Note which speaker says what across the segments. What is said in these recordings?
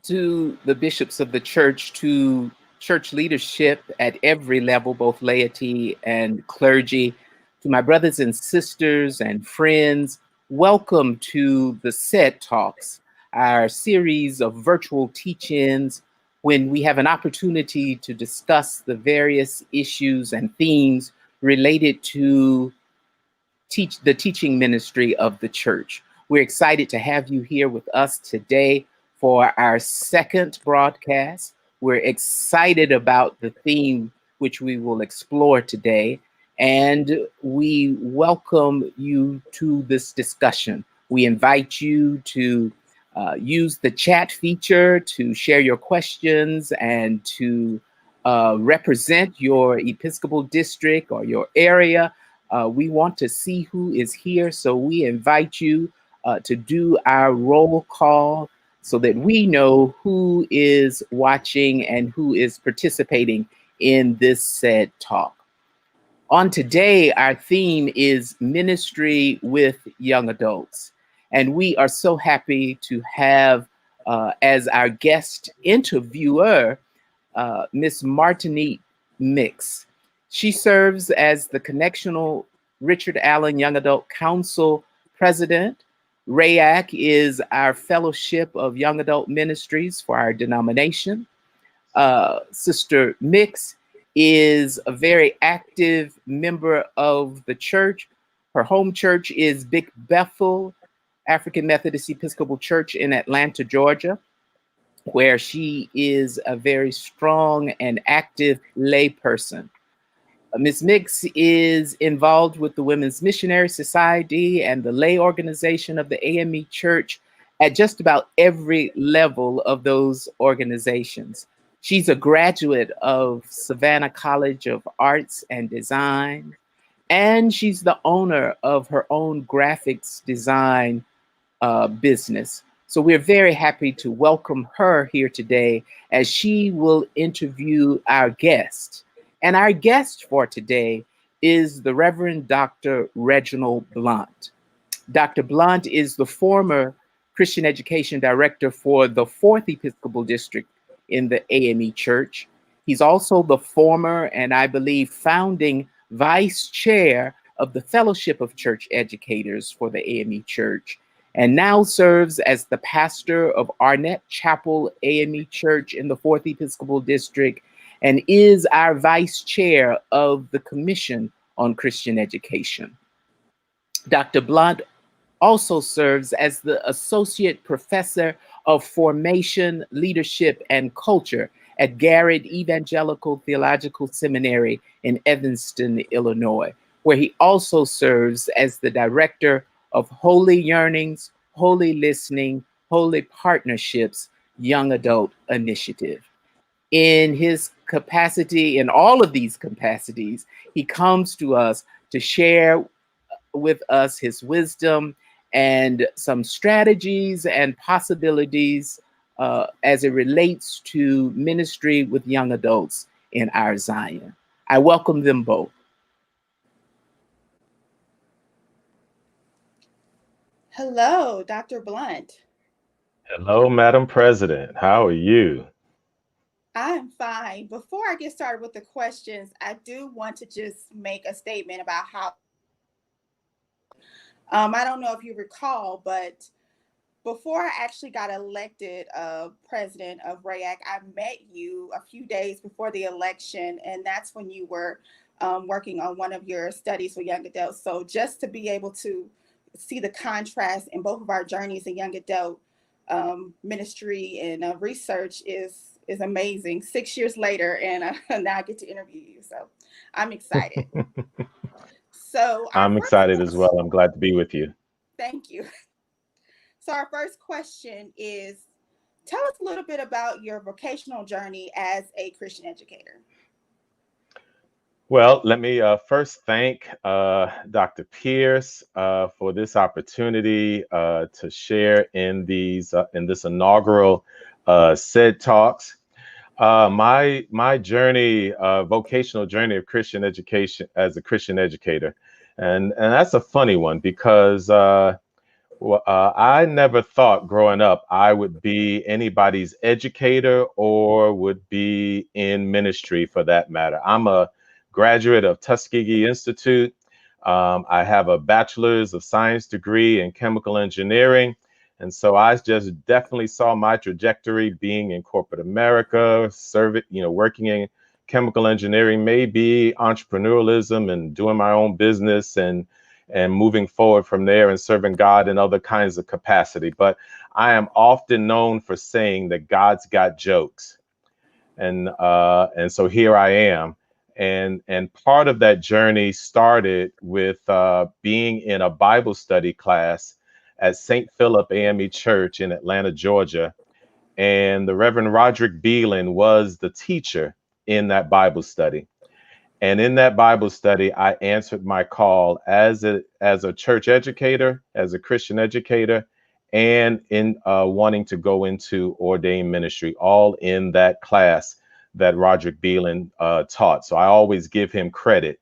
Speaker 1: to the bishops of the church, to church leadership at every level, both laity and clergy, to my brothers and sisters and friends, welcome to the CED Talks, our series of virtual teach-ins when we have an opportunity to discuss the various issues and themes related to the teaching ministry of the church. We're excited to have you here with us today for our second broadcast. We're excited about the theme which we will explore today, and we welcome you to this discussion. We invite you to use the chat feature to share your questions and to represent your Episcopal district or your area. We want to see who is here, so we invite you to do our roll call so that we know who is watching and who is participating in this CED talk. On today, our theme is ministry with young adults. And we are so happy to have as our guest interviewer, Miss Martinique Mix. She serves as the Connectional Richard Allen Young Adult Council President. RAYAC is our Fellowship of Young Adult Ministries for our denomination. Sister Mix is a very active member of the church. Her home church is Big Bethel African Methodist Episcopal Church in Atlanta, Georgia, where she is a very strong and active layperson. Ms. Mix is involved with the Women's Missionary Society and the lay organization of the AME Church at just about every level of those organizations. She's a graduate of Savannah College of Arts and Design, and she's the owner of her own graphics design business. So we're very happy to welcome her here today as she will interview our guest. And our guest for today is the Reverend Dr. Reginald Blount. Dr. Blount is the former Christian Education Director for the 4th Episcopal District in the AME Church. He's also the former, and I believe, founding Vice Chair of the Fellowship of Church Educators for the AME Church, and now serves as the pastor of Arnett Chapel AME Church in the 4th Episcopal District, and is our vice chair of the Commission on Christian Education. Dr. Blount also serves as the Associate Professor of Formation, Leadership, and Culture at Garrett Evangelical Theological Seminary in Evanston, Illinois, where he also serves as the Director of Holy Yearnings, Holy Listening, Holy Partnerships Young Adult Initiative. In his capacity, in all of these capacities, he comes to us to share with us his wisdom and some strategies and possibilities as it relates to ministry with young adults in our Zion. I welcome them both.
Speaker 2: Hello, Dr. Blount.
Speaker 3: Hello, Madam President. How are you?
Speaker 2: I'm fine. Before I get started with the questions, I do want to just make a statement about how, I don't know if you recall, but before I actually got elected president of RAYAC, I met you a few days before the election, and that's when you were working on one of your studies for young adults. So just to be able to see the contrast in both of our journeys in young adult ministry and research is amazing. 6 years later, and now I get to interview you. So I'm excited. So
Speaker 3: I'm excited as well. I'm glad to be with you.
Speaker 2: Thank you. So our first question is, tell us a little bit about your vocational journey as a Christian educator.
Speaker 3: Well, let me first thank Dr. Pierce for this opportunity to share in this inaugural CED Talks. My journey, vocational journey of Christian education as a Christian educator, and that's a funny one because Well, I never thought growing up I would be anybody's educator or would be in ministry for that matter. I'm a graduate of Tuskegee Institute. I have a bachelor's of science degree in chemical engineering. And so I just definitely saw my trajectory being in corporate America, working in chemical engineering, maybe entrepreneurialism and doing my own business and moving forward from there and serving God in other kinds of capacity. But I am often known for saying that God's got jokes. And so here I am. And part of that journey started with being in a Bible study class at St. Philip AME Church in Atlanta, Georgia. And the Reverend Roderick Beelan was the teacher in that Bible study. And in that Bible study, I answered my call as a church educator, as a Christian educator, and in wanting to go into ordained ministry, all in that class that Roderick Beelan taught. So I always give him credit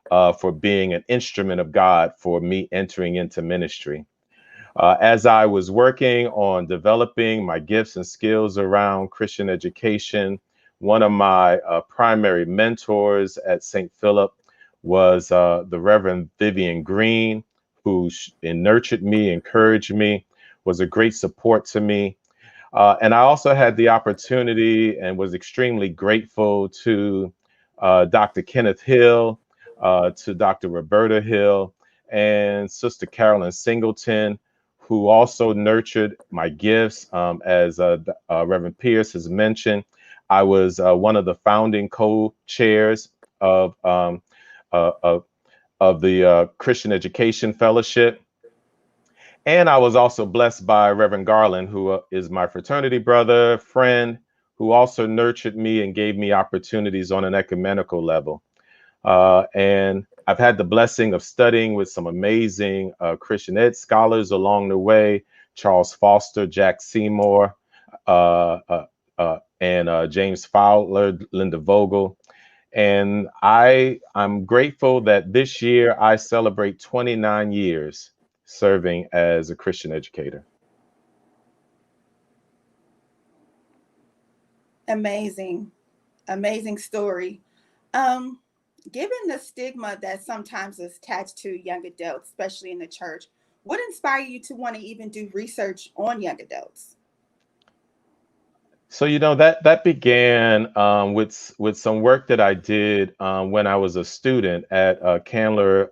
Speaker 3: for being an instrument of God for me entering into ministry. As I was working on developing my gifts and skills around Christian education, one of my primary mentors at St. Philip was the Reverend Vivian Green, who nurtured me, encouraged me, was a great support to me. And I also had the opportunity and was extremely grateful to Dr. Kenneth Hill, to Dr. Roberta Hill, and Sister Carolyn Singleton, who also nurtured my gifts. As Reverend Pierce has mentioned, I was one of the founding co-chairs of the Christian Education Fellowship. And I was also blessed by Reverend Garland, who is my fraternity brother, friend, who also nurtured me and gave me opportunities on an ecumenical level. And I've had the blessing of studying with some amazing Christian ed scholars along the way: Charles Foster, Jack Seymour, and James Fowler, Linda Vogel. And I'm grateful that this year I celebrate 29 years serving as a Christian educator.
Speaker 2: Amazing, amazing story. Given the stigma that sometimes is attached to young adults, especially in the church, what inspired you to want to even do research on young adults?
Speaker 3: So that began with some work that I did when I was a student at Candler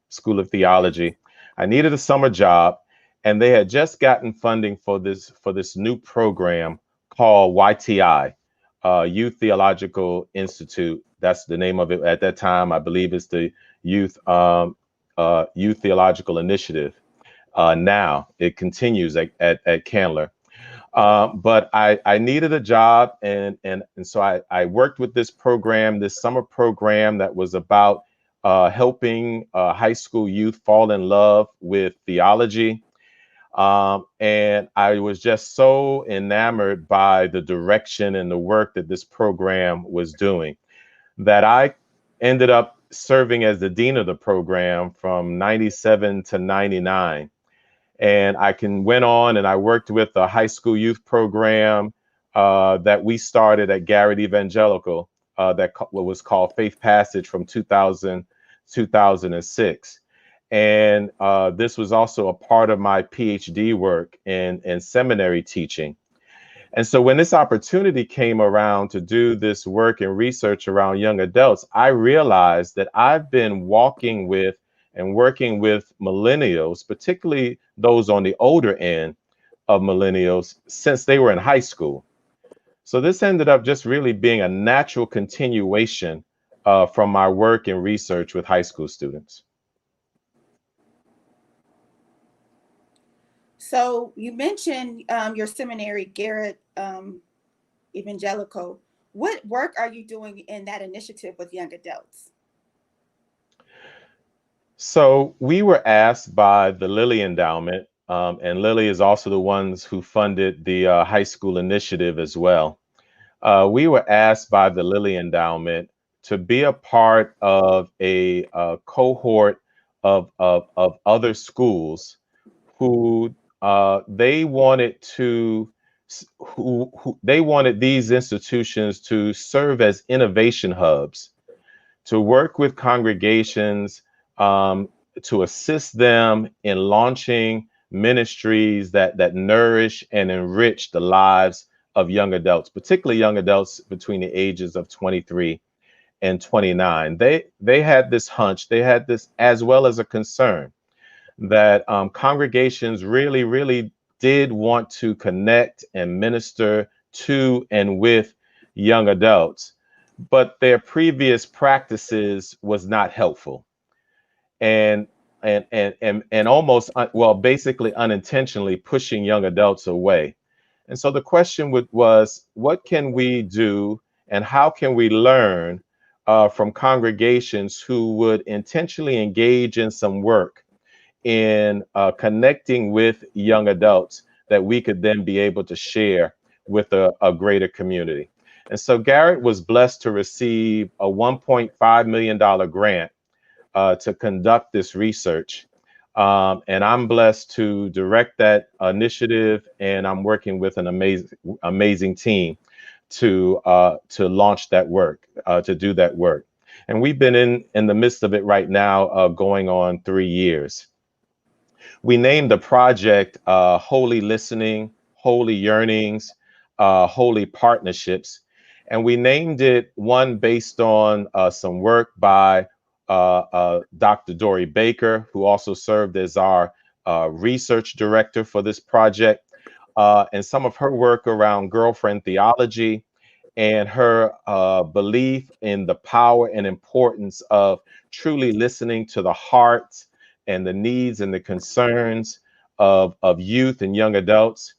Speaker 3: School of Theology. I needed a summer job, and they had just gotten funding for this new program called YTI, Youth Theological Institute. That's the name of it at that time. I believe it's the Youth Theological Initiative. Now it continues at Candler. But I needed a job, and so I worked with this program, this summer program that was about helping high school youth fall in love with theology. And I was just so enamored by the direction and the work that this program was doing that I ended up serving as the dean of the program from 97 to 99. And went on and I worked with a high school youth program that we started at Garrett Evangelical that was called Faith Passage from 2006. And this was also a part of my PhD work in seminary teaching. And so when this opportunity came around to do this work and research around young adults, I realized that I've been walking with and working with millennials, particularly those on the older end of millennials, since they were in high school. So this ended up just really being a natural continuation from my work and research with high school students.
Speaker 2: So you mentioned your seminary, Garrett Evangelical. What work are you doing in that initiative with young adults?
Speaker 3: So we were asked by the Lilly Endowment, and Lilly is also the ones who funded the high school initiative as well. We were asked by the Lilly Endowment to be a part of a cohort of other schools who they wanted to who they wanted these institutions to serve as innovation hubs, to work with congregations, to assist them in launching ministries that nourish and enrich the lives of young adults, particularly young adults between the ages of 23 and 29. They had this hunch, they had this, as well as a concern, that congregations really did want to connect and minister to and with young adults, but their previous practices was not helpful, and almost well, basically unintentionally pushing young adults away. And so the question was, what can we do, and how can we learn from congregations who would intentionally engage in some work in connecting with young adults that we could then be able to share with a greater community? And so Garrett was blessed to receive a $1.5 million grant to conduct this research. And I'm blessed to direct that initiative, and I'm working with an amazing team to launch that work, to do that work. And we've been in the midst of it right now, going on 3 years. We named the project Holy Listening, Holy Yearnings, Holy Partnerships. And we named it one based on some work by Dr. Dory Baker, who also served as our research director for this project, and some of her work around girlfriend theology and her belief in the power and importance of truly listening to the hearts and the needs and the concerns of youth and young adults.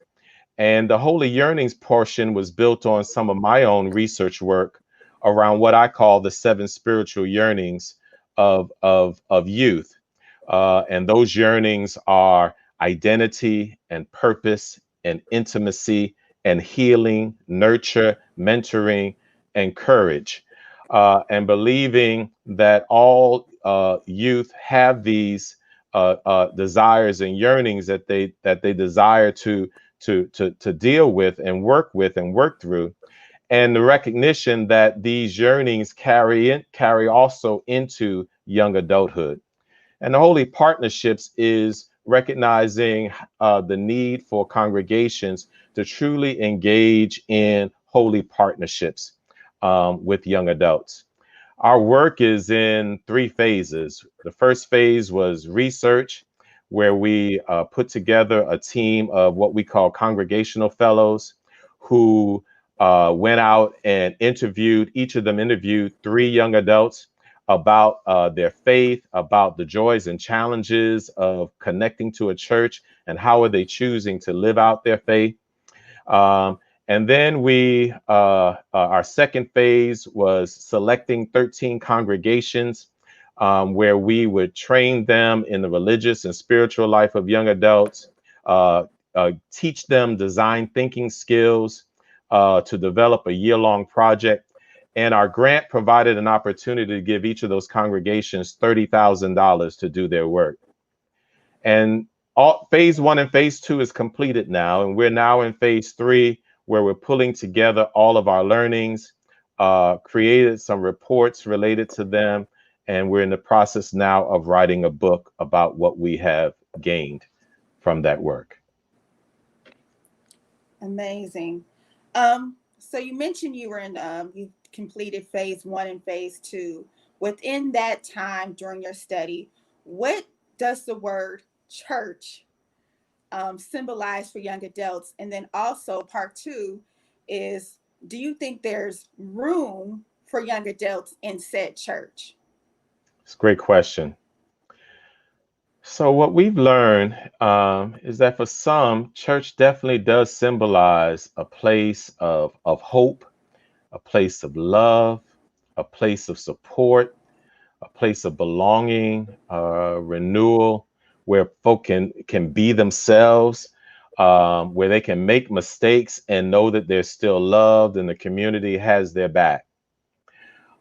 Speaker 3: And the Holy Yearnings portion was built on some of my own research work around what I call the 7 spiritual yearnings of youth. And those yearnings are identity and purpose and intimacy and healing, nurture, mentoring, and courage. And believing that all youth have these desires and yearnings that they desire to deal with and work through, and the recognition that these yearnings carry also into young adulthood. And the Holy Partnerships is recognizing the need for congregations to truly engage in holy partnerships with young adults. Our work is in 3 phases. The first phase was research, where we put together a team of what we call congregational fellows who went out and each of them interviewed 3 young adults about their faith, about the joys and challenges of connecting to a church, and how are they choosing to live out their faith. And then our second phase was selecting 13 congregations where we would train them in the religious and spiritual life of young adults, teach them design thinking skills to develop a year-long project. And our grant provided an opportunity to give each of those congregations $30,000 to do their work. And phase 1 and phase 2 is completed now, and we're now in phase 3, where we're pulling together all of our learnings, created some reports related to them, and we're in the process now of writing a book about what we have gained from that work.
Speaker 2: Amazing. So you mentioned you were you completed phase 1 and phase 2. Within that time during your study, what does the word church symbolize for young adults? And then also part 2 is, do you think there's room for young adults in said church?
Speaker 3: It's a great question. So what we've learned is that for some, church definitely does symbolize a place of hope, a place of love, a place of support, a place of belonging, renewal, where folk can be themselves, where they can make mistakes and know that they're still loved and the community has their back.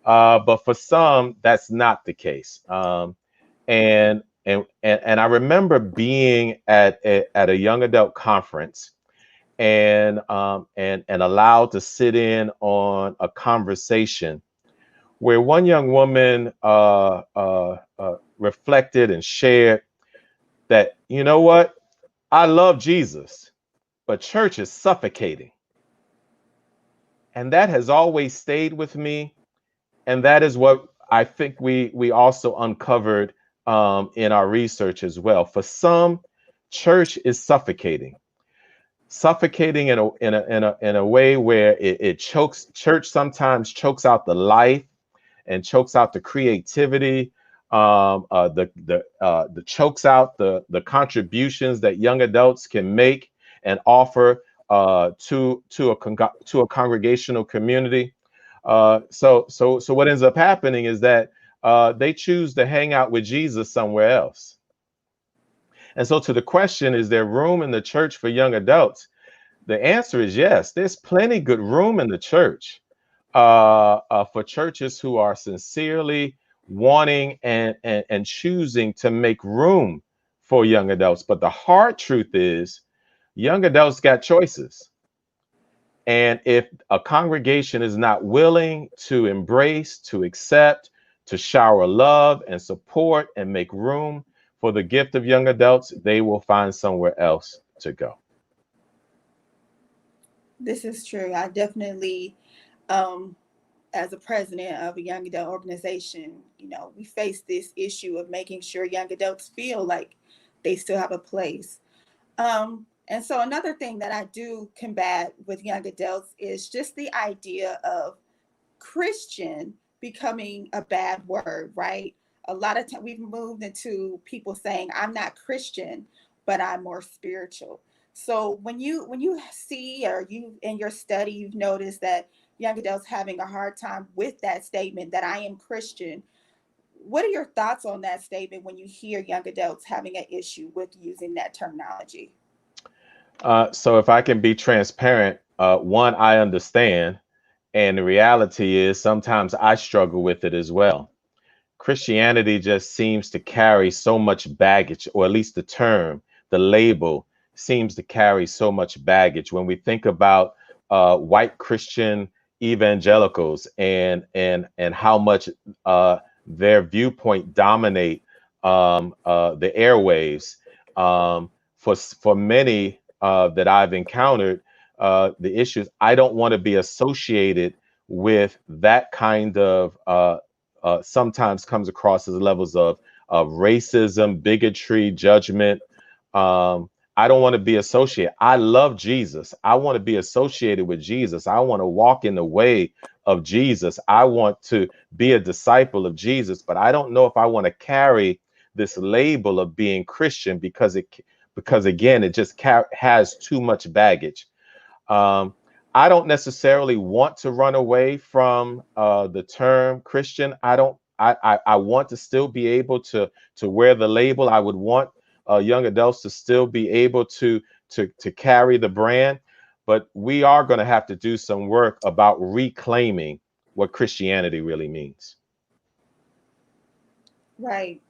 Speaker 3: But for some, that's not the case. And And I remember being at a young adult conference and allowed to sit in on a conversation where one young woman reflected and shared that, you know what, I love Jesus, but church is suffocating. And that has always stayed with me. And that is what I think we also uncovered in our research as well. For some, church is suffocating in a way where it chokes. Church sometimes chokes out the life and chokes out the creativity. The chokes out the contributions that young adults can make and offer to a congregational community. So what ends up happening is that they choose to hang out with Jesus somewhere else. And so to the question, is there room in the church for young adults? The answer is yes. There's plenty good room in the church for churches who are sincerely wanting and choosing to make room for young adults. But the hard truth is, young adults got choices. And if a congregation is not willing to embrace, to accept, to shower love and support and make room for the gift of young adults, they will find somewhere else to go.
Speaker 2: This is true. I definitely, as a president of a young adult organization, we face this issue of making sure young adults feel like they still have a place. And so another thing that I do combat with young adults is just the idea of Christian becoming a bad word, right? A lot of time we've moved into people saying, I'm not Christian, but I'm more spiritual. So when you see, or you in your study, you've noticed that young adults having a hard time with that statement that I am Christian. What are your thoughts on that statement when you hear young adults having an issue with using that terminology?
Speaker 3: So if I can be transparent, one, I understand. And the reality is sometimes I struggle with it as well. Christianity just seems to carry so much baggage, or at least the term, the label seems to carry so much baggage. When we think about white Christian evangelicals and how much their viewpoint dominate the airwaves, for many that I've encountered, the issues, I don't want to be associated with that kind of sometimes comes across as levels of racism, bigotry, judgment. I don't want to be associated. I love Jesus. I want to be associated with Jesus. I want to walk in the way of Jesus. I want to be a disciple of Jesus, but I don't know if I want to carry this label of being Christian because again, it just has too much baggage. I don't necessarily want to run away from the term Christian. I want to still be able to wear the label. I would want young adults to still be able to carry the brand, but we are going to have to do some work about reclaiming what Christianity really means.
Speaker 2: Right.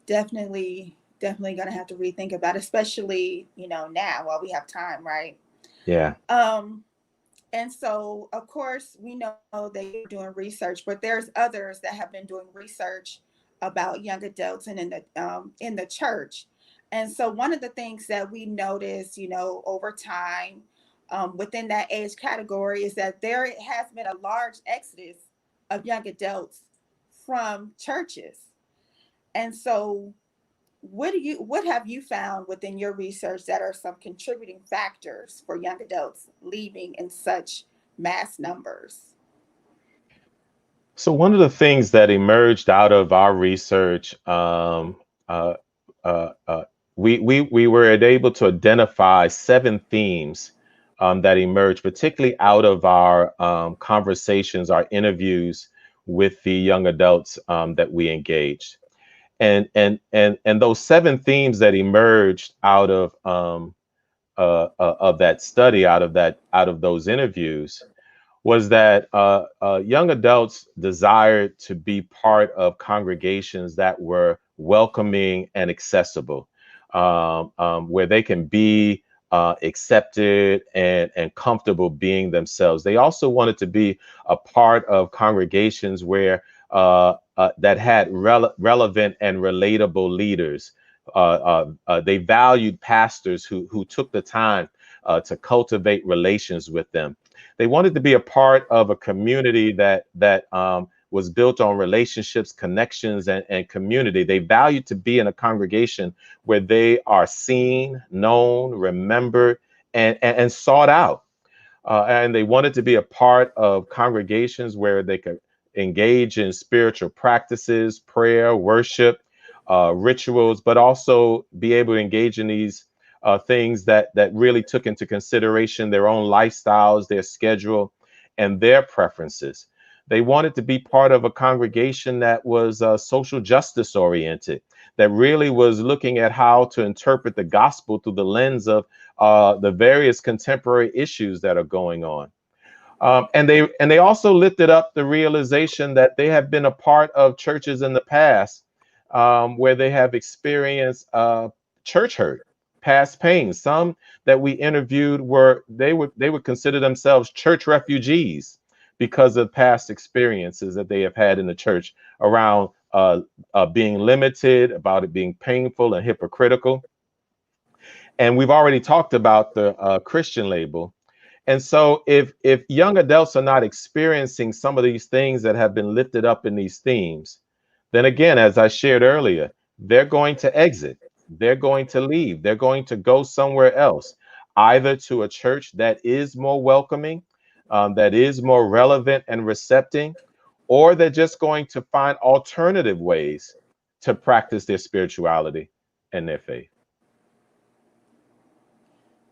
Speaker 2: Definitely going to have to rethink about it, especially, now while we have time, right?
Speaker 3: Yeah.
Speaker 2: And so, of course, we know they're doing research, but there's others that have been doing research about young adults and in the church. And so one of the things that we noticed, over time within that age category is that there has been a large exodus of young adults from churches. And so what have you found within your research that are some contributing factors for young adults leaving in such mass numbers?
Speaker 3: So one of the things that emerged out of our research, we were able to identify 7 themes that emerged, particularly out of our conversations, our interviews with the young adults that we engaged. And those 7 themes that emerged out of that study, out of those interviews, was that young adults desired to be part of congregations that were welcoming, and accessible, where they can be accepted and comfortable being themselves. They also wanted to be a part of congregations where that had relevant and relatable leaders. They valued pastors who took the time to cultivate relations with them. They wanted to be a part of a community that was built on relationships, connections, and community. They valued to be in a congregation where they are seen, known, remembered, and sought out. And they wanted to be a part of congregations where they could engage in spiritual practices, prayer, worship, rituals, but also be able to engage in these things that really took into consideration their own lifestyles, their schedule, and their preferences. They wanted to be part of a congregation that was social justice oriented, that really was looking at how to interpret the gospel through the lens of the various contemporary issues that are going on. And they also lifted up the realization that they have been a part of churches in the past where they have experienced church hurt, past pain. Some that we interviewed they would consider themselves church refugees because of past experiences that they have had in the church around being limited, about it being painful and hypocritical. And we've already talked about the Christian label. And so if young adults are not experiencing some of these things that have been lifted up in these themes, then again, as I shared earlier, they're going to exit, they're going to leave, they're going to go somewhere else, either to a church that is more welcoming, that is more relevant and receptive, or they're just going to find alternative ways to practice their spirituality and their faith.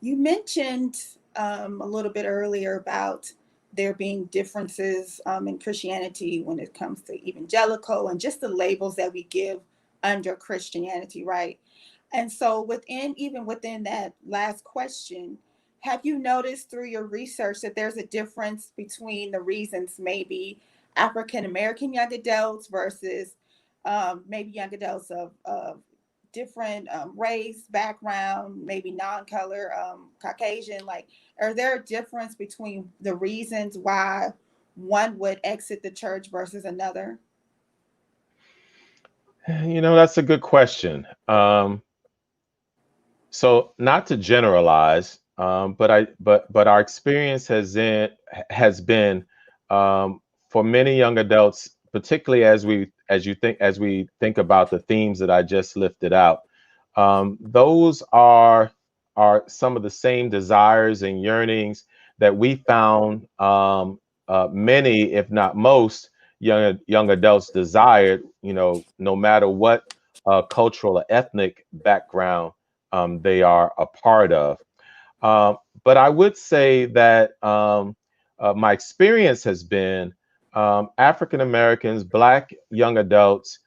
Speaker 2: You mentioned a little bit earlier about there being differences in Christianity when it comes to evangelical and just the labels that we give under Christianity, right? And so even within that last question, have you noticed through your research that there's a difference between the reasons maybe African American young adults versus maybe young adults of different race, background, maybe non-color, Caucasian? Like, are there a difference between the reasons why one would exit the church versus another?
Speaker 3: That's a good question. So not to generalize, but our experience has been for many young adults, particularly as we think about the themes that I just lifted out. Those are some of the same desires and yearnings that we found many, if not most, young adults desired. No matter what cultural or ethnic background they are a part of. But I would say that my experience has been African Americans, Black young adults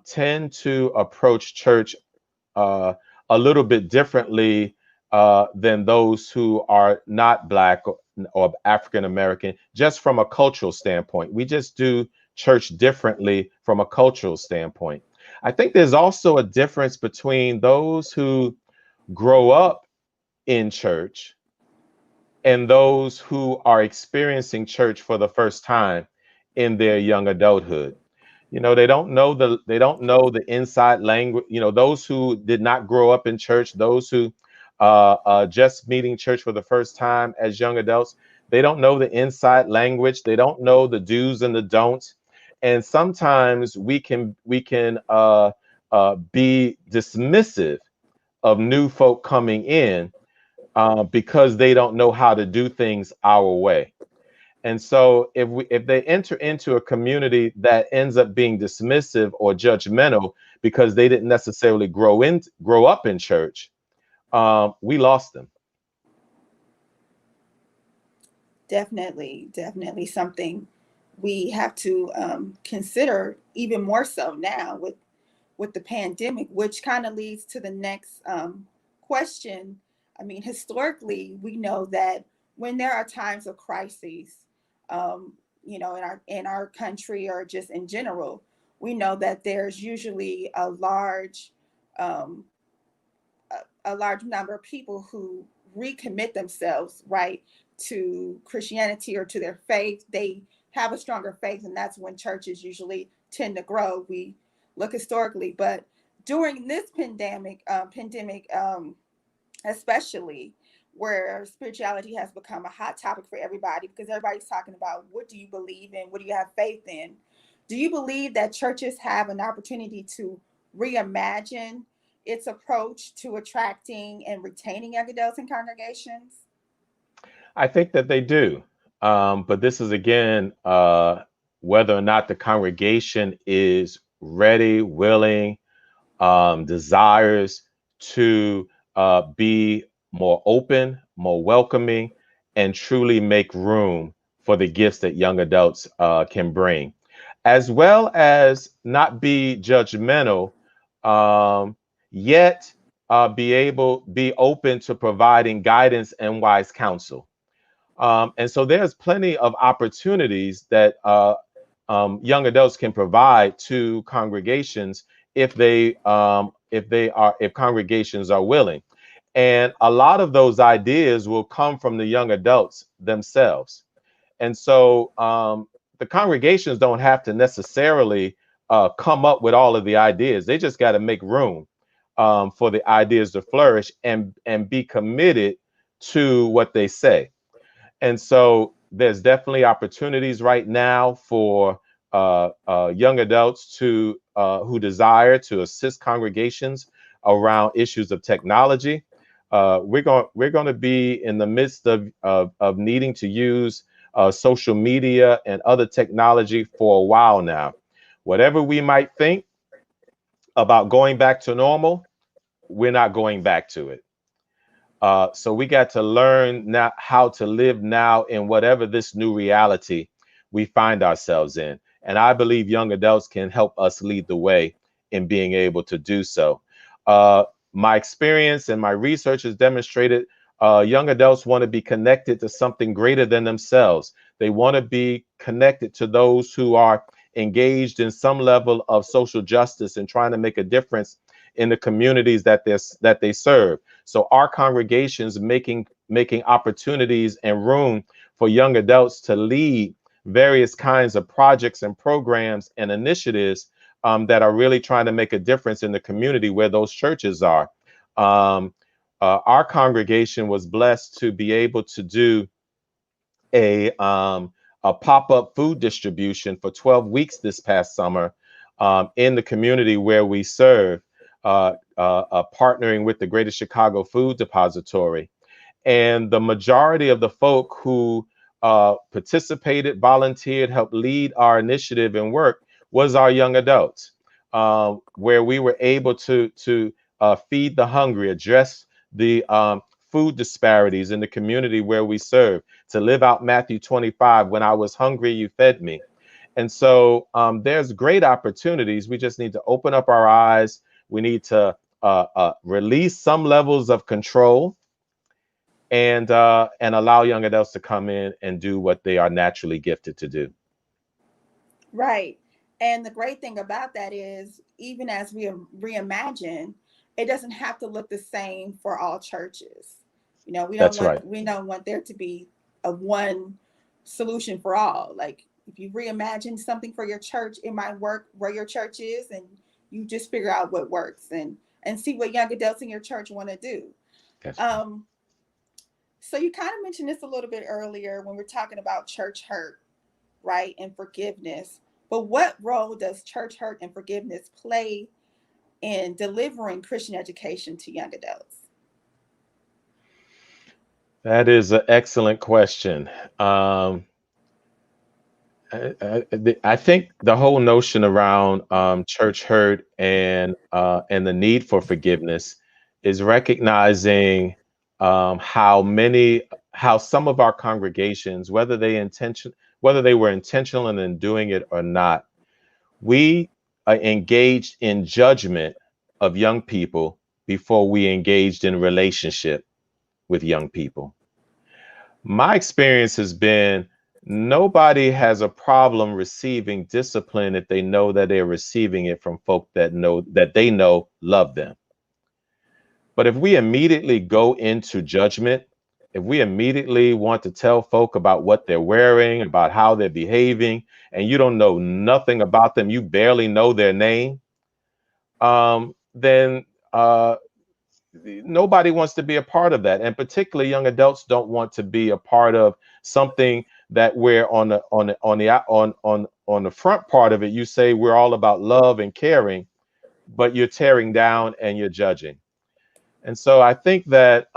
Speaker 3: tend to approach church a little bit differently than those who are not Black or African American, just from a cultural standpoint. We just do church differently from a cultural standpoint. I think there's also a difference between those who grow up in church and those who are experiencing church for the first time in their young adulthood. They don't know the inside language. Those who did not grow up in church, those who just meeting church for the first time as young adults, they don't know the inside language. They don't know the do's and the don'ts. And sometimes we can be dismissive of new folk coming in because they don't know how to do things our way. And so if they enter into a community that ends up being dismissive or judgmental because they didn't necessarily grow up in church, we lost them.
Speaker 2: Definitely something we have to consider even more so now with the pandemic, which kind of leads to the next question. I mean, historically, we know that when there are times of crises, in our country or just in general, we know that there's usually um, a large number of people who recommit themselves, right, to Christianity or to their faith. They have a stronger faith, and that's when churches usually tend to grow. We look historically, but during this pandemic, especially where spirituality has become a hot topic for everybody, because everybody's talking about, what do you believe in? What do you have faith in? Do you believe that churches have an opportunity to reimagine its approach to attracting and retaining young adults in congregations?
Speaker 3: I think that they do. But this is again, whether or not the congregation is ready, willing, desires to be more open, more welcoming, and truly make room for the gifts that young adults can bring, as well as not be judgmental, yet be open to providing guidance and wise counsel. And so there's plenty of opportunities that young adults can provide to congregations if congregations are willing. And a lot of those ideas will come from the young adults themselves. And so the congregations don't have to necessarily come up with all of the ideas. They just got to make room for the ideas to flourish and be committed to what they say. And so there's definitely opportunities right now for young adults who desire to assist congregations around issues of technology. We're going to be in the midst of needing to use social media and other technology for a while now. Whatever we might think about going back to normal, we're not going back to it. So we got to learn now how to live now in whatever this new reality we find ourselves in. And I believe young adults can help us lead the way in being able to do so. My experience and my research has demonstrated young adults want to be connected to something greater than themselves. They want to be connected to those who are engaged in some level of social justice and trying to make a difference in the communities that they serve. So our congregations making opportunities and room for young adults to lead various kinds of projects and programs and initiatives that are really trying to make a difference in the community where those churches are. Our congregation was blessed to be able to do a pop-up food distribution for 12 weeks this past summer in the community where we serve, partnering with the Greater Chicago Food Depository. And the majority of the folk who participated, volunteered, helped lead our initiative and work was our young adults, where we were able to feed the hungry, address the food disparities in the community where we serve, to live out Matthew 25, when I was hungry, you fed me. And so there's great opportunities. We just need to open up our eyes. We need to release some levels of control and allow young adults to come in and do what they are naturally gifted to do.
Speaker 2: Right. And the great thing about that is, even as we reimagine, it doesn't have to look the same for all churches. You know, we don't want there to be a one solution for all. Like, if you reimagine something for your church, it might work where your church is, and you just figure out what works and see what young adults in your church want to do. So you kind of mentioned this a little bit earlier when we're talking about church hurt, right, and forgiveness. But what role does church hurt and forgiveness play in delivering Christian education to young adults?
Speaker 3: That is an excellent question. I think the whole notion around church hurt and the need for forgiveness is recognizing how some of our congregations, whether they were intentional in doing it or not, we engaged in judgment of young people before we engaged in relationship with young people. My experience has been Nobody has a problem receiving discipline if they know that they're receiving it from folk that they know love them. But if we immediately go into judgment, if we immediately want to tell folk about what they're wearing, about how they're behaving, and you don't know nothing about them, you barely know their name, then nobody wants to be a part of that. And particularly young adults don't want to be a part of something that we're on the front part of it. You say we're all about love and caring, but you're tearing down and you're judging. And so I think that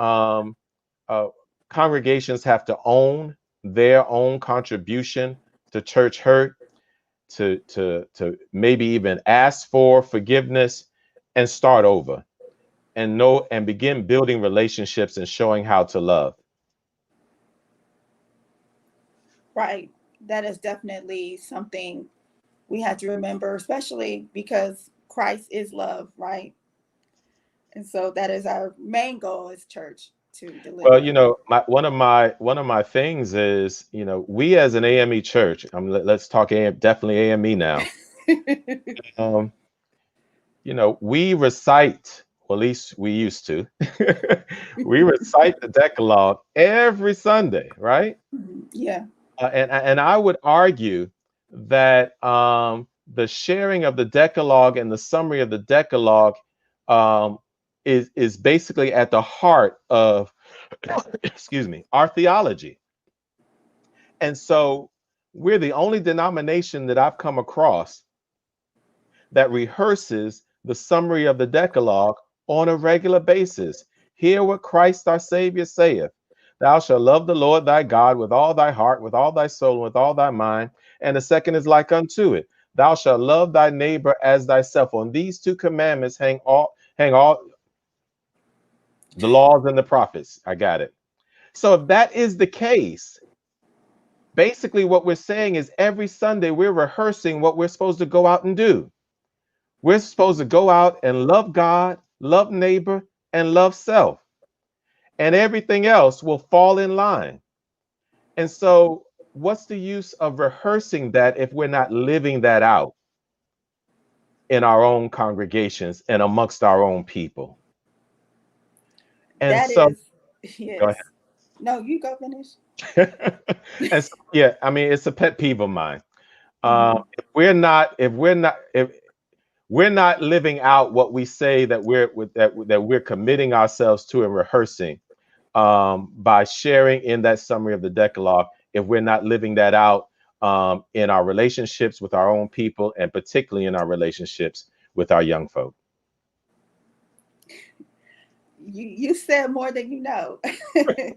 Speaker 3: congregations have to own their own contribution to church hurt, to maybe even ask for forgiveness and start over, and begin building relationships and showing how to love.
Speaker 2: Right. That is definitely something we have to remember, especially because Christ is love, right? And so that is our main goal as church, to deliver.
Speaker 3: Well, you know, one of my things is, you know, we as an AME church, let's talk definitely AME now. You know, we recite, well, at least we used to, we recite the Decalogue every Sunday, right?
Speaker 2: Yeah.
Speaker 3: And I would argue that the sharing of the Decalogue and the summary of the Decalogue is basically at the heart of, excuse me, our theology. And so we're the only denomination that I've come across that rehearses the summary of the Decalogue on a regular basis. Hear what Christ our Savior saith. Thou shalt love the Lord thy God with all thy heart, with all thy soul, and with all thy mind. And the second is like unto it. Thou shalt love thy neighbor as thyself. On these two commandments hang all the laws and the prophets. I got it. So if that is the case, basically what we're saying is every Sunday we're rehearsing what we're supposed to go out and do. We're supposed to go out and love God, love neighbor, and love self. And everything else will fall in line. And so what's the use of rehearsing that if we're not living that out in our own congregations and amongst our own people? And
Speaker 2: that
Speaker 3: so,
Speaker 2: is, yes.
Speaker 3: Go ahead.
Speaker 2: No, you go finish.
Speaker 3: And so, yeah, I mean, it's a pet peeve of mine. If we're not living out what we say that we're committing ourselves to and rehearsing by sharing in that summary of the Decalogue, if we're not living that out in our relationships with our own people, and particularly in our relationships with our young folk.
Speaker 2: You said more than you know in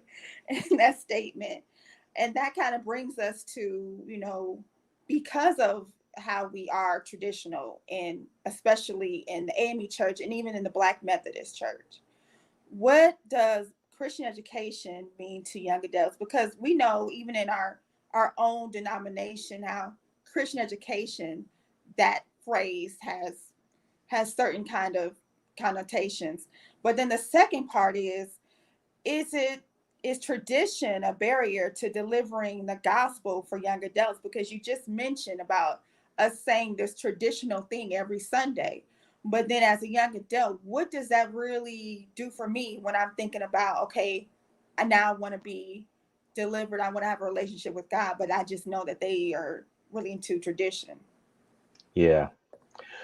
Speaker 2: that statement. And that kind of brings us to, you know, because of how we are traditional, and especially in the AME church and even in the Black Methodist Church, what does Christian education mean to young adults? Because we know even in our own denomination how Christian education, that phrase has certain kind of connotations. But then the second part is tradition a barrier to delivering the gospel for young adults? Because you just mentioned about us saying this traditional thing every Sunday. But then as a young adult, what does that really do for me when I'm thinking about, okay, I now want to be delivered, I want to have a relationship with God, but I just know that they are really into tradition?
Speaker 3: Yeah.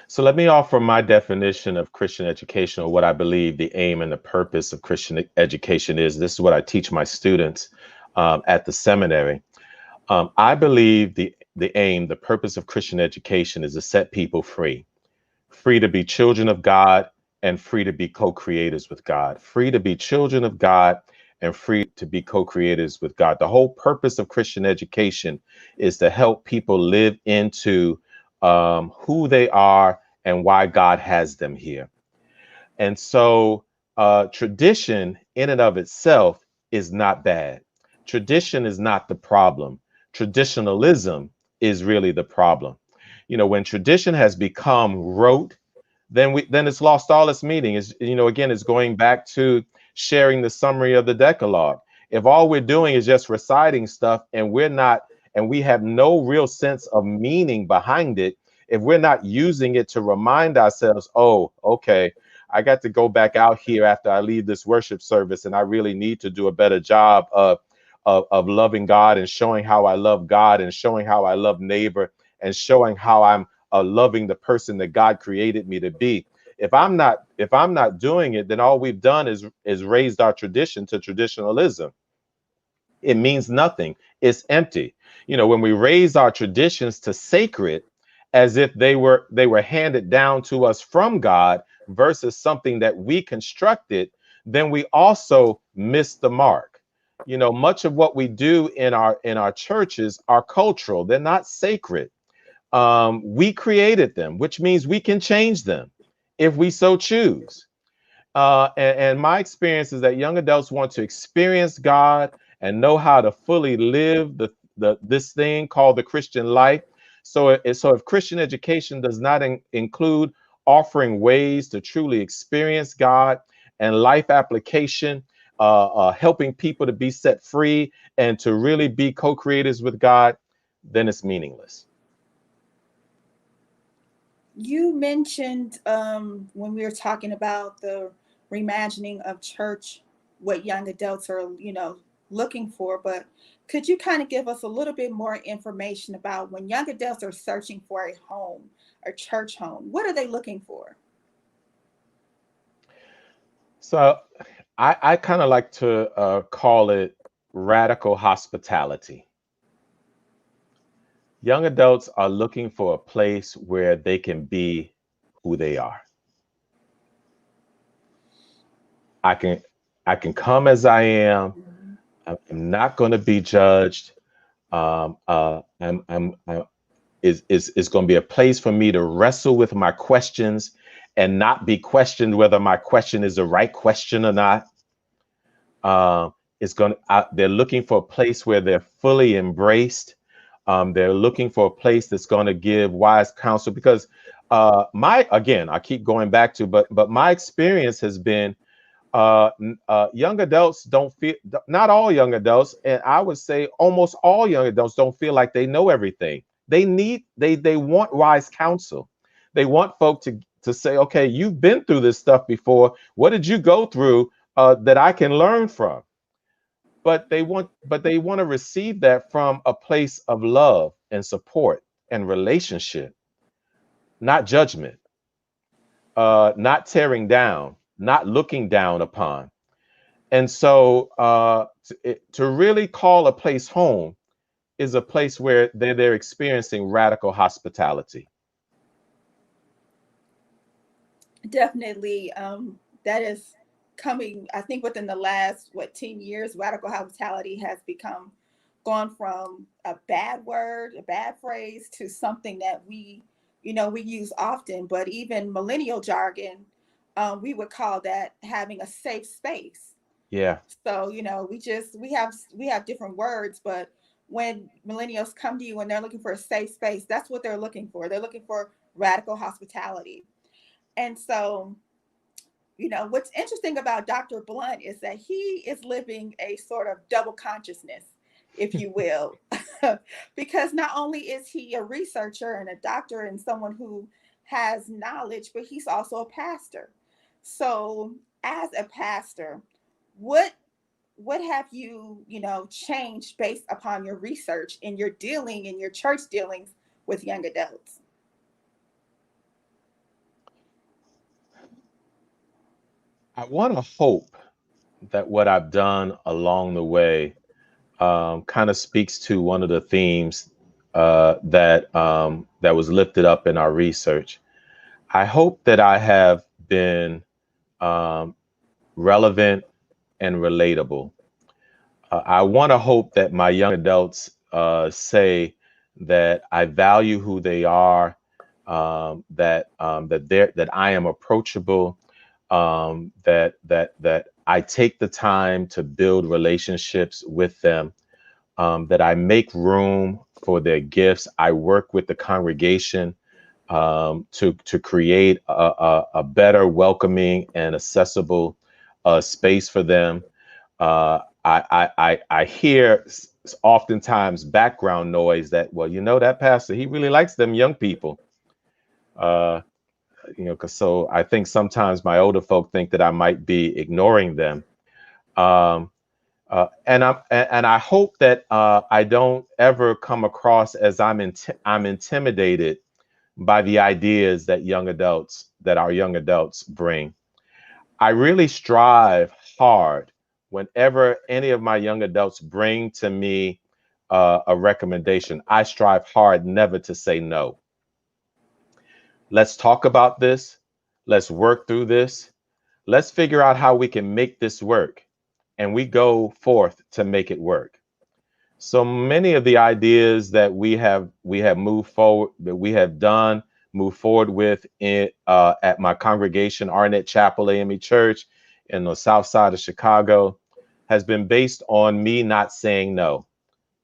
Speaker 3: So let me offer my definition of Christian education, or what I believe the aim and the purpose of Christian education is. This is what I teach my students at the seminary. I believe the aim, the purpose of Christian education is to set people free to be children of God and free to be co-creators with God, free to be children of God and free to be co-creators with God. The whole purpose of Christian education is to help people live into who they are and why God has them here. And so tradition in and of itself is not bad. Tradition is not the problem. Traditionalism is really the problem. You know, when tradition has become rote, then it's lost all its meaning. Is, you know, again, it's going back to sharing the summary of the Decalogue. If all we're doing is just reciting stuff and we're not and we have no real sense of meaning behind it, if we're not using it to remind ourselves, oh, okay, I got to go back out here after I leave this worship service, and I really need to do a better job of loving God and showing how I love God and showing how I love neighbor and showing how I'm loving the person that God created me to be. If I'm not doing it, then all we've done is raised our tradition to traditionalism. It means nothing. It's empty. You know, when we raise our traditions to sacred, as if they were handed down to us from God versus something that we constructed, then we also miss the mark. You know, much of what we do in our churches are cultural. They're not sacred. We created them, which means we can change them if we so choose. And my experience is that young adults want to experience God and know how to fully live this thing called the Christian life. So if Christian education does not include offering ways to truly experience God and life application, helping people to be set free and to really be co-creators with God, then it's meaningless.
Speaker 2: You mentioned when we were talking about the reimagining of church, what young adults are, looking for, but could you kind of give us a little bit more information about when young adults are searching for a home, a church home, what are they looking for?
Speaker 3: So I kind of like to call it radical hospitality. Young adults are looking for a place where they can be who they are. I can come as I am. I'm not going to be judged. It's going to be a place for me to wrestle with my questions and not be questioned whether my question is the right question or not. They're looking for a place where they're fully embraced. They're looking for a place that's going to give wise counsel, because I keep going back to, but my experience has been young adults don't feel, not all young adults, and I would say almost all young adults don't feel like they know everything. They want wise counsel. They want folk to say, okay, you've been through this stuff before. What did you go through that I can learn from? But they want to receive that from a place of love and support and relationship, not judgment, not tearing down, not looking down upon. And so to really call a place home is a place where they're experiencing radical hospitality.
Speaker 2: Definitely. That is coming, I think within the last, 10 years, radical hospitality has gone from a bad word, a bad phrase, to something that we use often, but even millennial jargon, we would call that having a safe space.
Speaker 3: Yeah.
Speaker 2: So, we have different words, but when millennials come to you and they're looking for a safe space, that's what they're looking for. They're looking for radical hospitality. And so, what's interesting about Dr. Blount is that he is living a sort of double consciousness, if you will, because not only is he a researcher and a doctor and someone who has knowledge, but he's also a pastor. So as a pastor, what have you, changed based upon your research and your church dealings with young adults?
Speaker 3: I want to hope that what I've done along the way kind of speaks to one of the themes that was lifted up in our research. I hope that I have been relevant and relatable. I want to hope that my young adults say that I value who they are, that I am approachable, that I take the time to build relationships with them, that I make room for their gifts. I work with the congregation to create a better, welcoming, and accessible space for them. I hear oftentimes background noise that, well, that pastor, he really likes them young people. So I think sometimes my older folk think that I might be ignoring them. And I hope that I don't ever come across as I'm intimidated by the ideas that our young adults bring. I really strive hard whenever any of my young adults bring to me a recommendation. I strive hard never to say no. Let's talk about this. Let's work through this. Let's figure out how we can make this work. And we go forth to make it work. So many of the ideas that we have moved forward, that we have done, moved forward with at my congregation, Arnett Chapel AME Church in the south side of Chicago, has been based on me not saying no,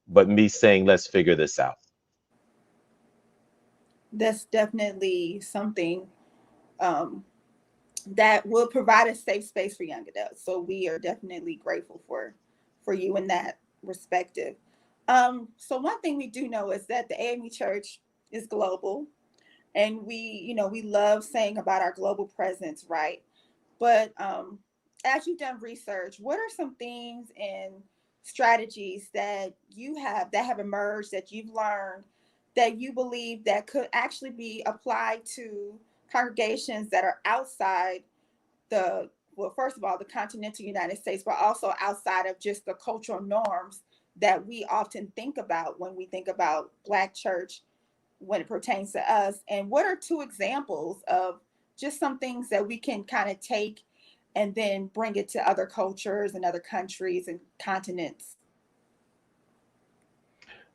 Speaker 3: but me saying, let's figure this out.
Speaker 2: That's definitely something that will provide a safe space for young adults. So we are definitely grateful for you in that perspective. So one thing we do know is that the AME Church is global, and we love saying about our global presence, right? But as you've done research, what are some things and strategies that have emerged, that you've learned, that you believe that could actually be applied to congregations that are outside first of all, the continental United States, but also outside of just the cultural norms that we often think about when we think about Black church when it pertains to us? And what are two examples of just some things that we can kind of take and then bring it to other cultures and other countries and continents?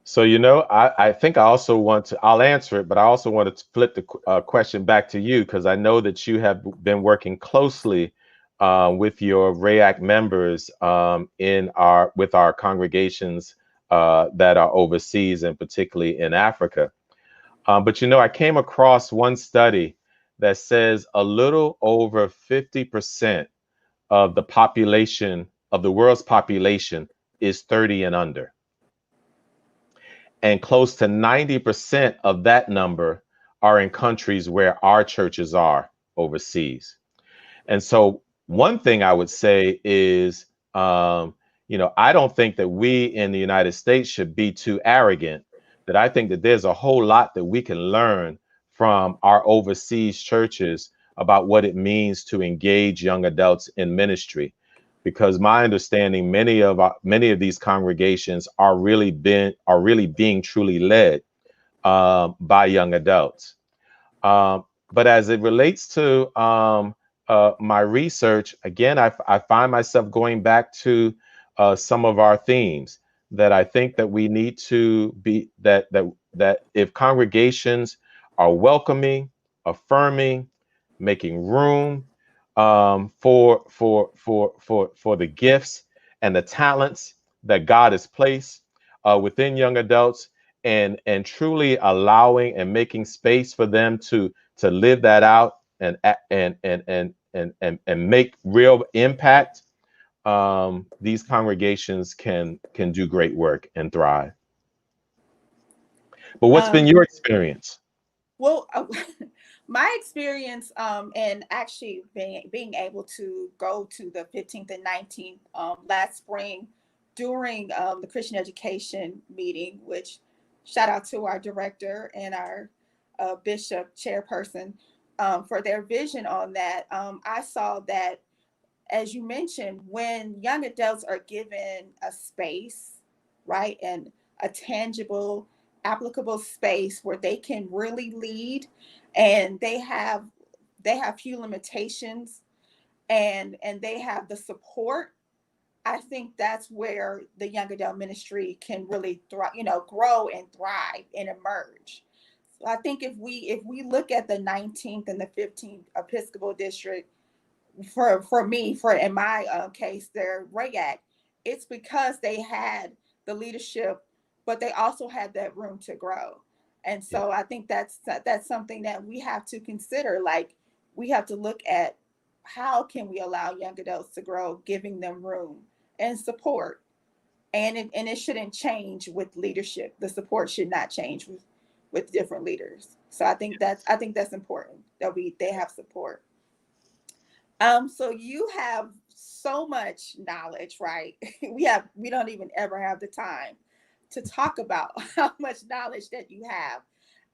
Speaker 3: So, I think I'll answer it, but I also want to flip the question back to you, because I know that you have been working closely with your RAAC members with our congregations that are overseas, and particularly in Africa. But I came across one study that says a little over 50% of the population of the world's population is 30 and under. And close to 90% of that number are in countries where our churches are overseas. And so one thing I would say is, I don't think that we in the United States should be too arrogant, that I think that there's a whole lot that we can learn from our overseas churches about what it means to engage young adults in ministry. Because my understanding, many of these congregations are really being truly led by young adults. But as it relates to my research, again, I find myself going back to some of our themes that I think that we need to be, that if congregations are welcoming, affirming, making room for the gifts and the talents that God has placed within young adults, and truly allowing and making space for them to live that out and make real impact, these congregations can do great work and thrive. But what's been your experience?
Speaker 2: Well, my experience, and actually being able to go to the 15th and 19th last spring during the Christian education meeting, which shout out to our director and our bishop chairperson for their vision on that. I saw that, as you mentioned, when young adults are given a space, right, and a tangible, applicable space where they can really lead, and they have few limitations, and they have the support, I think that's where the young adult ministry can really grow and thrive and emerge. So I think if we look at the 19th and the 15th Episcopal District, in my case, their RAAC, it's because they had the leadership, but they also had that room to grow. And so I think that's something that we have to consider. Like, we have to look at how can we allow young adults to grow, giving them room and support. and it shouldn't change with leadership. The support should not change with different leaders. So I think that's important that they have support. So you have so much knowledge, right? We don't even ever have the time to talk about how much knowledge that you have.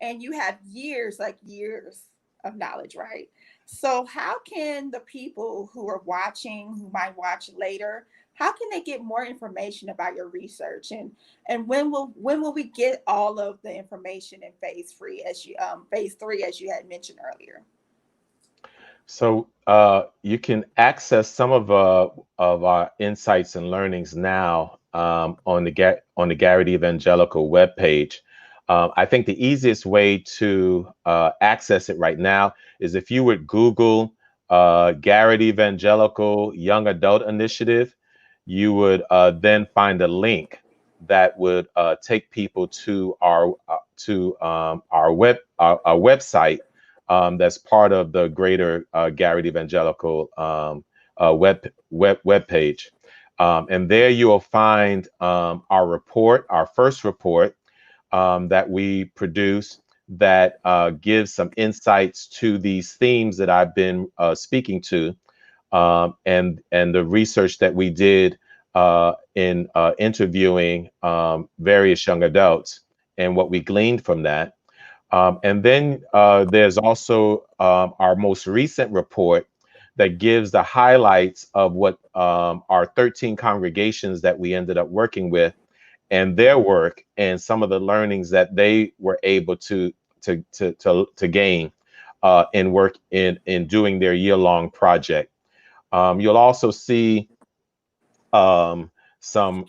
Speaker 2: And you have years, like years of knowledge, right? So how can the people who are watching, who might watch later, how can they get more information about your research? And when will we get all of the information in phase three, phase three, as you had mentioned earlier?
Speaker 3: So you can access some of our insights and learnings now on the Garrett Evangelical webpage. I think the easiest way to access it right now is if you would Google Garrett Evangelical Young Adult Initiative. You would then find a link that would take people to our website. That's part of the greater Garrett Evangelical web page. And there you will find our report, our first report that we produce that gives some insights to these themes that I've been speaking to, and the research that we did in interviewing various young adults and what we gleaned from that. And then there's also our most recent report that gives the highlights of what our 13 congregations that we ended up working with and their work and some of the learnings that they were able to gain in work in doing their year-long project. You'll also see some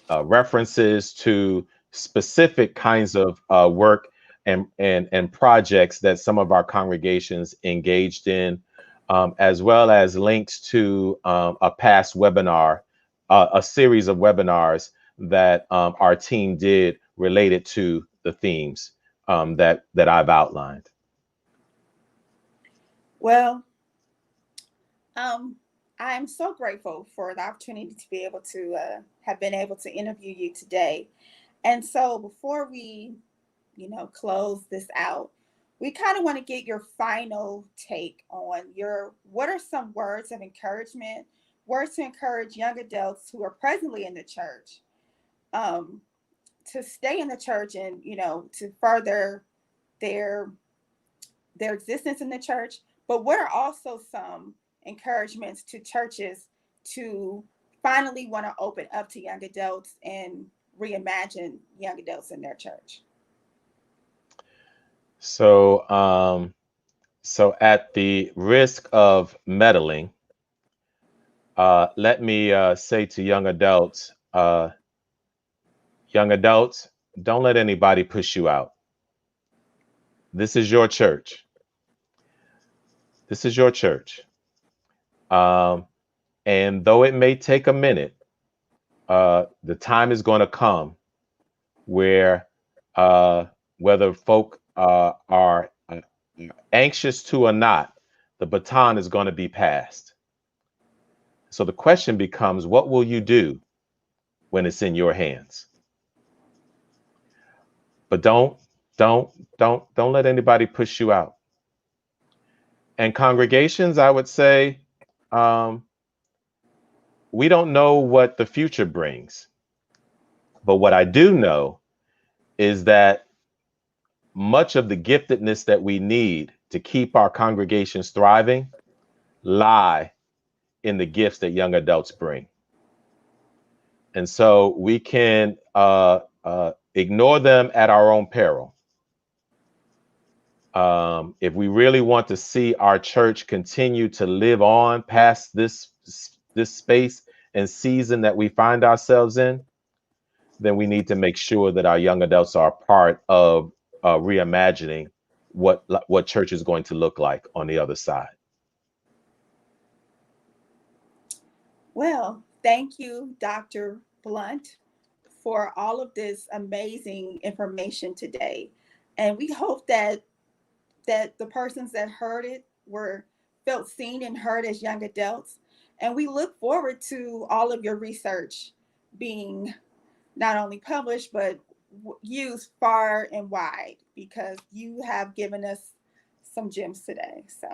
Speaker 3: references to specific kinds of work and projects that some of our congregations engaged in, as well as links to a past webinar, a series of webinars that our team did related to the themes that I've outlined.
Speaker 2: Well, I'm so grateful for the opportunity to be able to have been able to interview you today. And so before we, close this out, we kind of want to get your final take on what are some words of encouragement, words to encourage young adults who are presently in the church, to stay in the church and, to further their existence in the church. But what are also some encouragements to churches to finally want to open up to young adults and reimagine young adults in their church?
Speaker 3: So, so at the risk of meddling, let me say to young adults, don't let anybody push you out. This is your church. This is your church. And though it may take a minute, the time is going to come where whether folk are anxious to or not, the baton is going to be passed. So the question becomes, what will you do when it's in your hands? But don't let anybody push you out. And congregations, I would say, we don't know what the future brings. But what I do know is that much of the giftedness that we need to keep our congregations thriving lie in the gifts that young adults bring. And so we can ignore them at our own peril. If we really want to see our church continue to live on past this space and season that we find ourselves in, then we need to make sure that our young adults are part of reimagining what church is going to look like on the other side.
Speaker 2: Well, thank you, Dr. Blount, for all of this amazing information today. And we hope that the persons that heard it felt seen and heard as young adults. And we look forward to all of your research being not only published, but used far and wide, because you have given us some gems today. So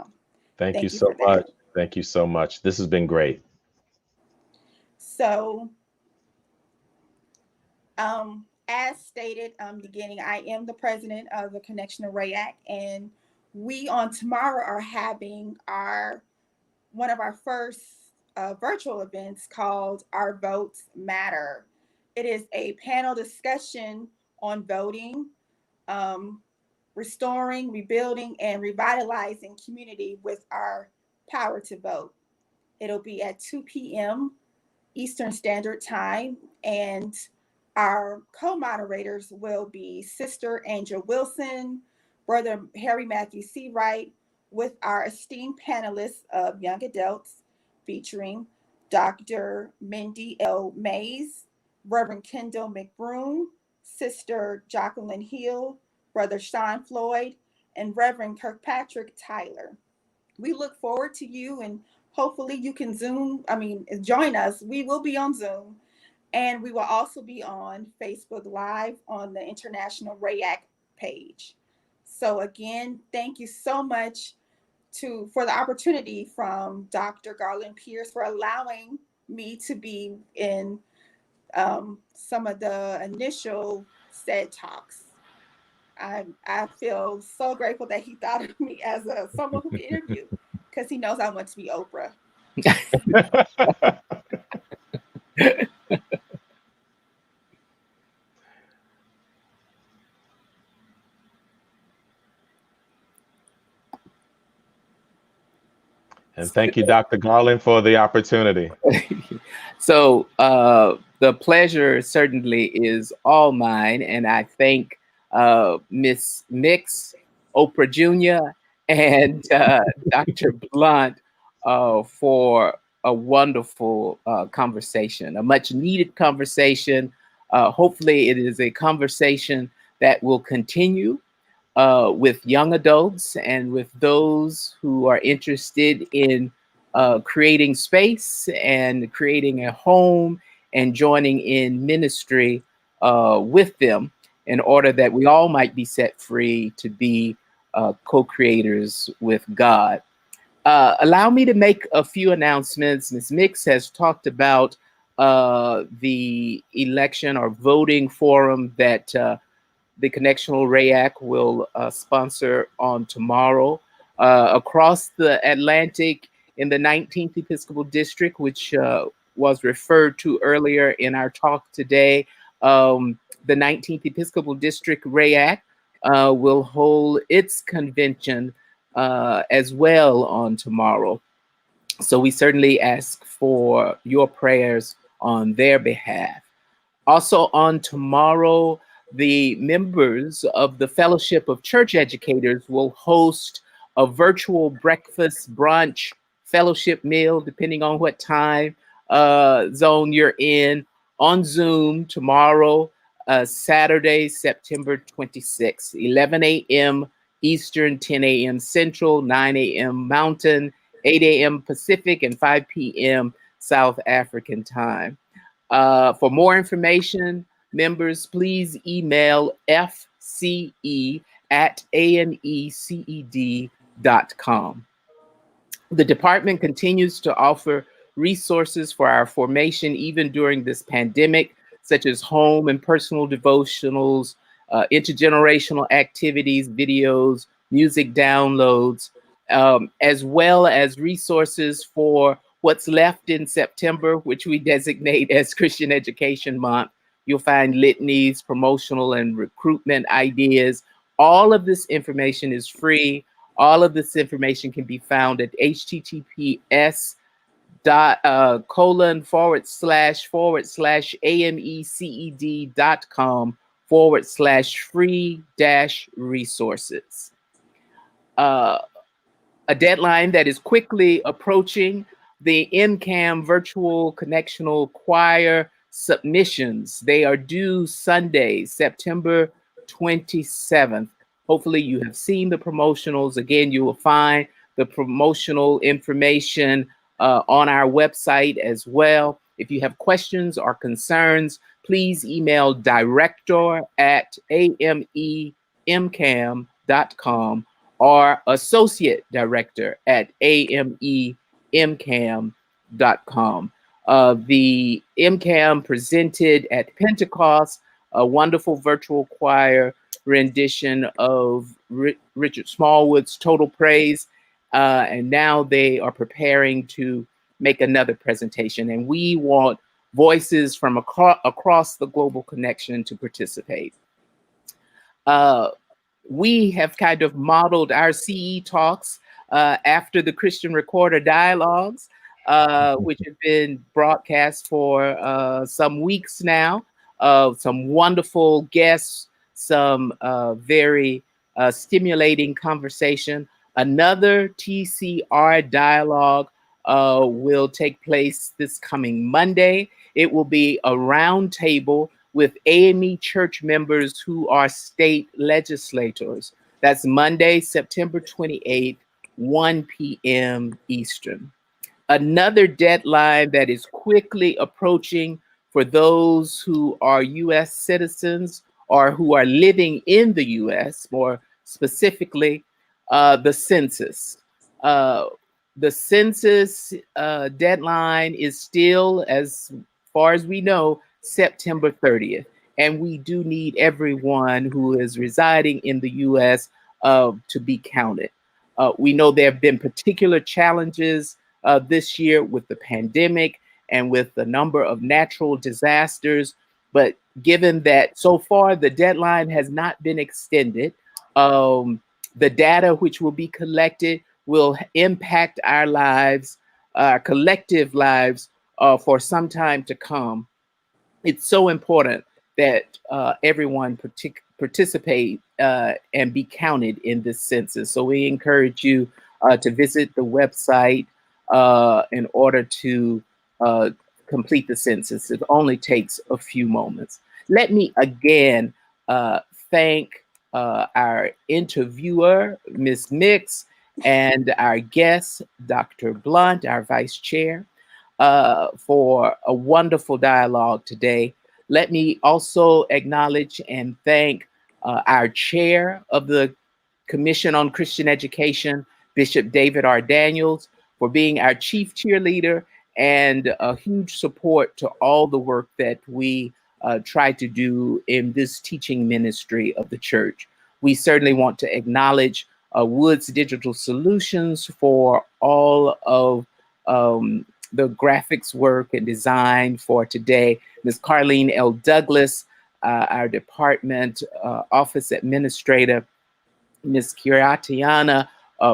Speaker 3: Thank you
Speaker 2: thank you
Speaker 3: so
Speaker 2: for that.
Speaker 3: much. Thank you so much. This has been great.
Speaker 2: So, as stated beginning, I am the president of the Connectional RAYAC, and we on tomorrow are having one of our first virtual events called Our Votes Matter. It is a panel discussion on voting, restoring, rebuilding, and revitalizing community with our power to vote. It'll be at 2 p.m. Eastern Standard Time, and our co-moderators will be Sister Angel Wilson, Brother Harry Matthew Seawright, with our esteemed panelists of young adults, featuring Dr. Mindy L. Mays, Reverend Kendall McBroom, Sister Jacqueline Hill, Brother Sean Floyd, and Reverend Kirkpatrick Tyler. We look forward to you, and hopefully you can join us. We will be on Zoom, and we will also be on Facebook Live on the International RAYAC page. So again, thank you so much for the opportunity from Dr. Garland Pierce for allowing me to be in some of the initial CED talks. I feel so grateful that he thought of me as someone who can interview, because he knows I want to be Oprah.
Speaker 3: And thank you, Dr. Garland, for the opportunity.
Speaker 1: So the pleasure certainly is all mine, and I thank Miss Mix, Oprah Jr., and Dr. Blount for a wonderful conversation, a much needed conversation. Hopefully it is a conversation that will continue with young adults and with those who are interested in creating space and creating a home and joining in ministry with them, in order that we all might be set free to be co-creators with God. Allow me to make a few announcements. Ms. Mix has talked about the election or voting forum that the Connectional RAYAC will sponsor on tomorrow. Across the Atlantic in the 19th Episcopal District, which was referred to earlier in our talk today, the 19th Episcopal District RAYAC will hold its convention as well on tomorrow. So we certainly ask for your prayers on their behalf. Also on tomorrow, the members of the Fellowship of Church Educators will host a virtual breakfast, brunch, fellowship meal, depending on what time zone you're in, on Zoom tomorrow, Saturday, September 26th, 11 a.m. Eastern, 10 a.m. Central, 9 a.m. Mountain, 8 a.m. Pacific, and 5 p.m. South African time. For more information, members, please email fce@ameced.com. The department continues to offer resources for our formation even during this pandemic, such as home and personal devotionals, intergenerational activities, videos, music downloads, as well as resources for what's left in September, which we designate as Christian Education Month. You'll find litanies, promotional and recruitment ideas. All of this information is free. All of this information can be found at https://ameced.com/free-resources. A deadline that is quickly approaching, the NCAM Virtual Connectional Choir submissions. They are due Sunday, September 27th. Hopefully you have seen the promotionals. Again, you will find the promotional information on our website as well. If you have questions or concerns, please email director@amemcam.com or associate director@amemcam.com. The MCAM presented at Pentecost a wonderful virtual choir rendition of Richard Smallwood's Total Praise, and now they are preparing to make another presentation, and we want voices from across the global connection to participate. We have kind of modeled our CE talks after the Christian Recorder Dialogues, which have been broadcast for some weeks now. Some wonderful guests, some very stimulating conversation. Another TCR dialogue will take place this coming Monday. It will be a roundtable with AME church members who are state legislators. That's Monday, September 28th, 1 p.m. Eastern. Another deadline that is quickly approaching for those who are U.S. citizens or who are living in the U.S., more specifically, the census. The census deadline is still, as far as we know, September 30th. And we do need everyone who is residing in the U.S. To be counted. We know there have been particular challenges this year with the pandemic and with the number of natural disasters. But given that so far the deadline has not been extended, the data which will be collected will impact our lives, our collective lives, for some time to come. It's so important that everyone participate and be counted in this census. So we encourage you to visit the website in order to complete the census. It only takes a few moments. Let me again thank our interviewer, Ms. Mix, and our guest, Dr. Blount, our vice chair, for a wonderful dialogue today. Let me also acknowledge and thank our chair of the Commission on Christian Education, Bishop David R. Daniels, for being our chief cheerleader and a huge support to all the work that we try to do in this teaching ministry of the church. We certainly want to acknowledge Woods Digital Solutions for all of the graphics work and design for today. Ms. Carlene L. Douglas, our department office administrator, Ms. Kiriatiana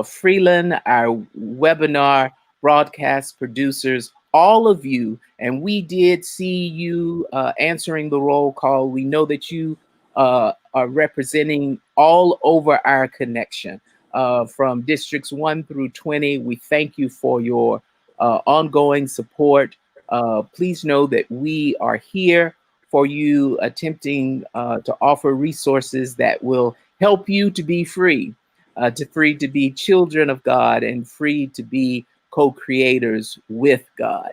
Speaker 1: Freeland, our webinar broadcast producers, all of you, and we did see you answering the roll call. We know that you are representing all over our connection from districts 1 through 20. We thank you for your ongoing support. Please know that we are here for you, attempting to offer resources that will help you to be free, to be children of God and free to be co-creators with God.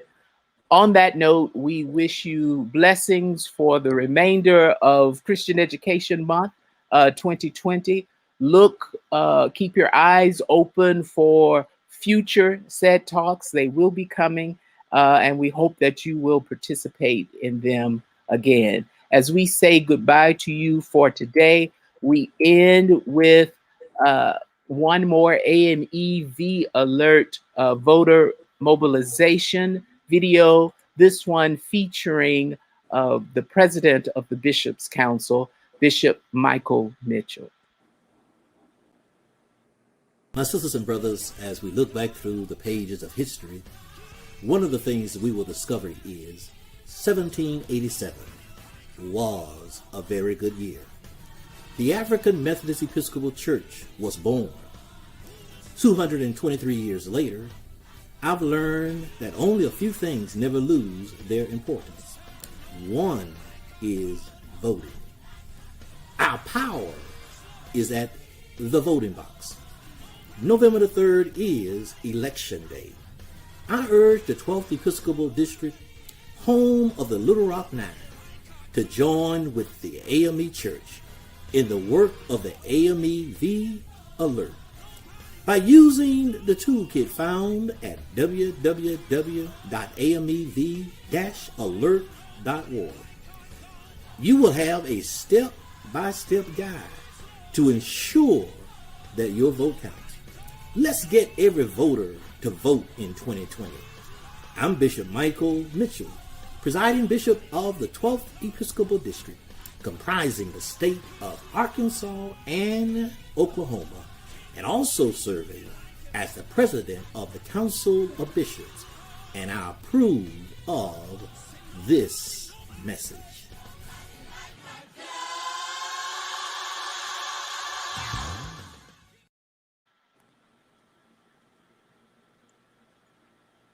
Speaker 1: On that note, we wish you blessings for the remainder of Christian Education Month 2020. Keep your eyes open for future CED talks. They will be coming, and we hope that you will participate in them again. As we say goodbye to you for today, we end with one more AMEV alert voter mobilization video, this one featuring the president of the Bishops' Council, Bishop Michael Mitchell.
Speaker 4: My sisters and brothers, as we look back through the pages of history, one of the things that we will discover is 1787 was a very good year. The African Methodist Episcopal Church was born. 223 years later, I've learned that only a few things never lose their importance. One is voting. Our power is at the voting box. November the 3rd is Election Day. I urge the 12th Episcopal District, home of the Little Rock Nine, to join with the AME Church in the work of the AME V Alert by using the toolkit found at www.amev-alert.org. You will have a step-by-step guide to ensure that your vote counts. Let's get every voter to vote in 2020. I'm Bishop Michael Mitchell, presiding bishop of the 12th Episcopal District, comprising the state of Arkansas and Oklahoma, and also serving as the president of the Council of Bishops, and I approve of this message.